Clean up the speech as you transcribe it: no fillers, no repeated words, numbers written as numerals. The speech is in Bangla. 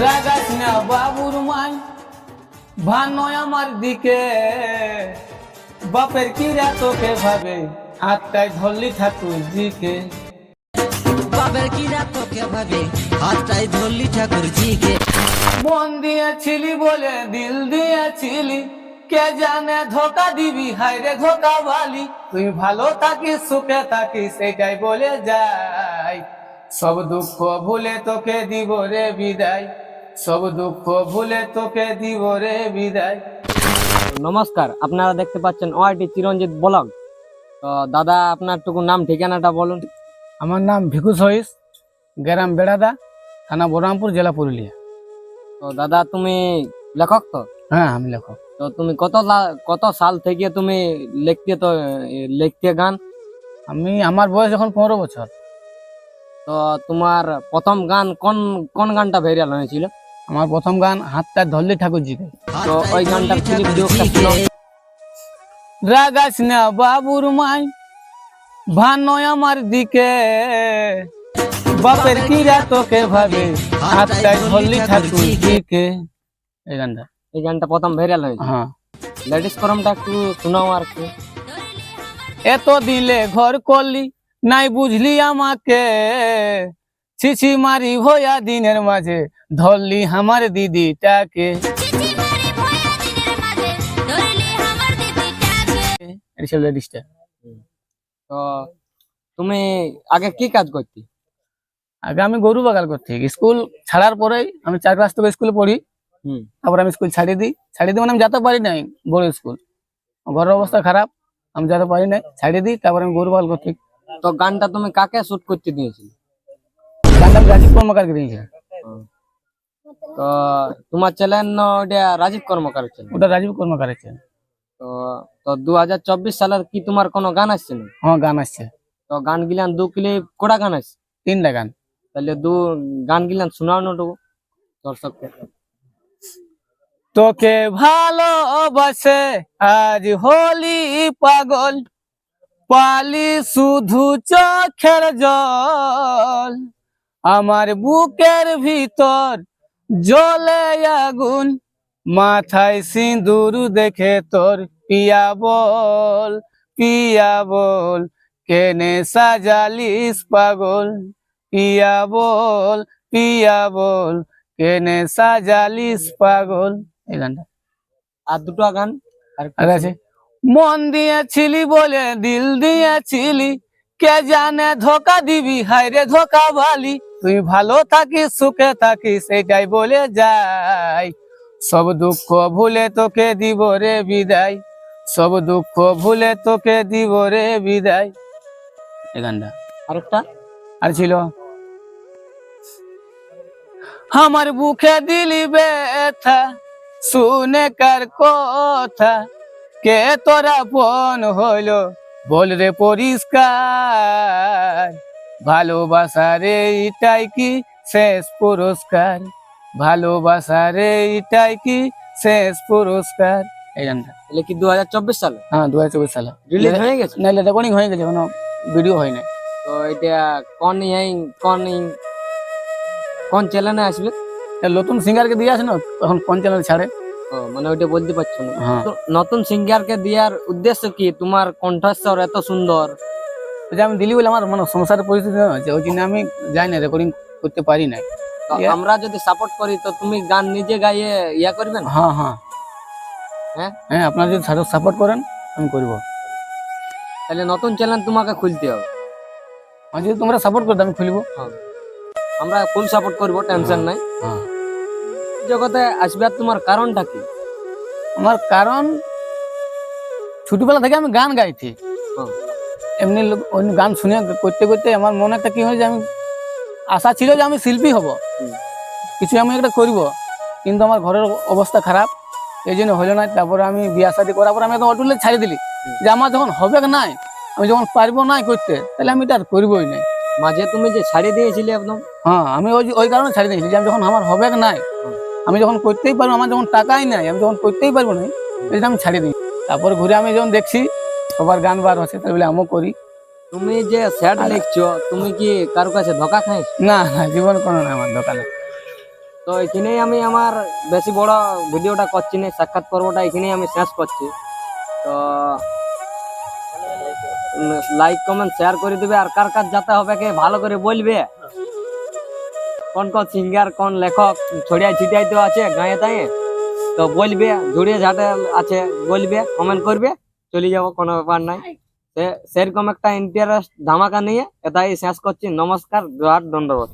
রাগাস না বাবুর মাই ভান নয় আমার দিকে, বাপের কিরা তোকে ভাবে হাতটাই ধরলি ঠাকুর জিকে। বাপের কিরা তোকে ভাবে হাতটাই ধরলি ঠাকুর জিকে। মন দিয়েছিলি বলে দিল দিয়েছিলি, কে জানে ধোকা দিবি হায়রে ধোকা বালি। তুই ভালো থাকিস সুখে থাকিস সেটাই বলে যাই, সব দুঃখ ভুলে তোকে দিব রে বিদায়, সব দুঃখ ভুলে তোকে দিব রে বিদায়। নমস্কার, আপনারা দেখতে পাচ্ছেন ওআইটি চিরঞ্জিত ব্লগ। তো দাদা, আপনার টুকু নাম ঠিকানাটা বলুন। আমার নাম ভিকু সহিস, গ্রাম বেড়াদা, থানা বহরমপুর, জেলা পুরুলিয়া। তো দাদা, তুমি লেখক তো? হ্যাঁ, আমি লেখক। তো তুমি কত সাল থেকে তুমি লিখতে গান? আমার বয়স যখন 15 বছর। তো তোমার প্রথম গান কোন গানটা ভাইরাল হয়েছিল? আমার প্রথম গান হাতটা ধরলি ঠাকুরজিকে। তো ওই গানটার ভিডিওটা ছিল। রাগাস না বাবুর মাই ভান নয় আমার দিকে, বাপের কিরা তোকে ভাবে হাতটাই ধরলি ঠাকুরজিকে। এই গানটা প্রথম ভাইরাল হয়েছে। হ্যাঁ, লেডিস ফরমটা একটু শোনাও আর কি। এত দিলে ঘর করলি নাই বুঝলি আমাকে, ছিছি মারি ভয়া দিনের মাঝে ধরলি আমার দিদিটাকে। লেডিসটা। তো তুমি আগে কি কাজ করতে? আগে আমি গরু বাগাল করছি। স্কুল ছাড়ার পরেই আমি 4 ক্লাস থেকে স্কুলে পড়ি। তারপর আমি স্কুল ছাড়িয়ে দিই মানে আমি যেতে পারি নাই, বড় স্কুল, ঘরের অবস্থা খারাপ, আমি যেতে পারি নাই, ছাড়িয়ে দিই। তারপর আমি গরু বাগাল করছি। তো গানটা তুমি কাকে শুট করতে দিয়েছিলে? গানটা আমি রাজীব কর্মকারকে দিয়েছিলাম। তো তোমার চ্যানেল ওটা রাজীব কর্মকার চ্যানেল? ওটা রাজীব কর্মকারের চ্যানেল। তো তো 2024 সালের কি তোমার কোনো গান আসছে না? হ্যাঁ, গান আসছে। তো গান গিলান 2 ক্লিপ কোটা গান আসছে? 3টা গান। তাহলে গান গিলান শোনাও না দর্শককে। তোকে ভালোবাসে আজ হলি পাগল, পালি শুধু চোখের জল, আমার বুকের ভিতর জ্বলে আগুন, মাথায় সিঁদুর দেখে তোর পিয়া বল কেনে সাজালিস পাগল, পিয়া বল কেনে সাজালিস পাগল। এই গানটা। আর দুটো গান আর আছে, মন দিয়েছিলি বলে দিল দিয়েছিলি, কে জানে ধোকা দিবি হায়রে ধোকা বালি। তুই ভালো থাকিস সুখে থাকিস সেটাই বলে যাই, সব দুঃখ ভুলে তোকে দিব রে বিদায়, সব দুঃখ ভুলে তোকে দিব রে বিদায়। এই গানটা। আরেকটা আর ছিল, আমার বুকে দিলি ব্যথা শুনে কার কথা, কে তোরা পন হইলো বল রে পরিষ্কার, ভালোবাসা রে এটাই কি শেষ পুরস্কার, ভালোবাসা রে এটাই কি শেষ পুরস্কার। এই গানটা। তাহলে কি 2024 সালে? হ্যাঁ, 2024 সালে রিলিজ হয়ে গেছে? না, রেকর্ডিং হয়ে গেছে, কোনো ভিডিও হয় নাই। তো এটা কোন চ্যানেলে আসবে? নতুন সিঙ্গারকে দিয়ে আসে না, এখন কোন চ্যানেল ছাড়ে। মানে ওইটা বলতে পারছো না। হ্যাঁ। তো নতুন সিঙ্গারকে দেওয়ার উদ্দেশ্য কি? তোমার কণ্ঠস্বর এত সুন্দর, যে আমি দিলি বলে আমার মানে সংসারের পরিস্থিতি হয়েছে, ওই জন্য আমি যাই না, রেকর্ডিং করতে পারি না। তো আমরা যদি সাপোর্ট করি তো তুমি গান নিজে গাইয়ে ইয়া করবেন? হ্যাঁ হ্যাঁ হ্যাঁ হ্যাঁ, আপনারা যদি সাপোর্ট করেন আমি করবো। তাহলে নতুন চ্যানেল তোমাকে খুলতে হবে। আর যদি তোমরা সাপোর্ট করতে আমি খুলবো। আমরা ফুল সাপোর্ট করবো, টেনশন নাই। জগতে আসবে তোমার কারণটা কি? আমার কারণ, ছোটবেলা থেকে আমি গান গাইছি। এমনি অন্য গান শুনে করতে করতে আমার মনে একটা কি হয়েছে, আমি আশা ছিল যে আমি শিল্পী হব, কিছু আমি একটা করব, কিন্তু আমার ঘরের অবস্থা খারাপ, এই জন্য হলো না। তারপরে আমি বিয়া শাদী করার পর আমি একদম অটুলে ছাড়ি দিলি, যে আমার যখন হবে নাই, আমি যখন পারবো নাই করতে, তাহলে আমি এটা আর করবোই নাই। মাঝে তুমি যে ছাড়িয়ে দিয়েছিলে একদম। হ্যাঁ, আমি ওই কারণে ছাড়ি দিয়েছি যে আমি যখন আমার হবে নাই, আমি যখন করতেই পারবো, আমার যখন টাকাই নাই, আমি যখন করতেই পারবো না, এটা আমি ছাড়ি দিই। তারপর ঘুরে আমি যখন দেখছি সবার গান বার হচ্ছে, তাহলে আমিও করি। তুমি যে স্যাড লিখছো, তুমি কি কারো কাছে ধোকা খাইছ? না না, জীবন কোনো না আমার দোকানে। তো এখানেই আমি আমার বেশি বড় ভিডিওটা করছি না, সাক্ষাৎ পর্বটা এখানেই আমি শেষ করছি। তো লাইক কমেন্ট শেয়ার করে দিবে, আর কার কার যেতে হবে কে ভালো করে বলবে, কোন কোন সিঙ্গার কোন লেখক ছড়িয়া ছিটিয়াই তো আছে গাঁয়ে তাঁয়ে, তো বলবে জুড়ে ঝাটে আছে বলবে, কমেন্ট করবে, চলে যাবো, কোনো ব্যাপার নাই। সেরকম একটা ইন্টারেস্ট ধামাকা নিয়ে এটাই শেষ করছি। নমস্কার, জোহার, দণ্ডবোধ।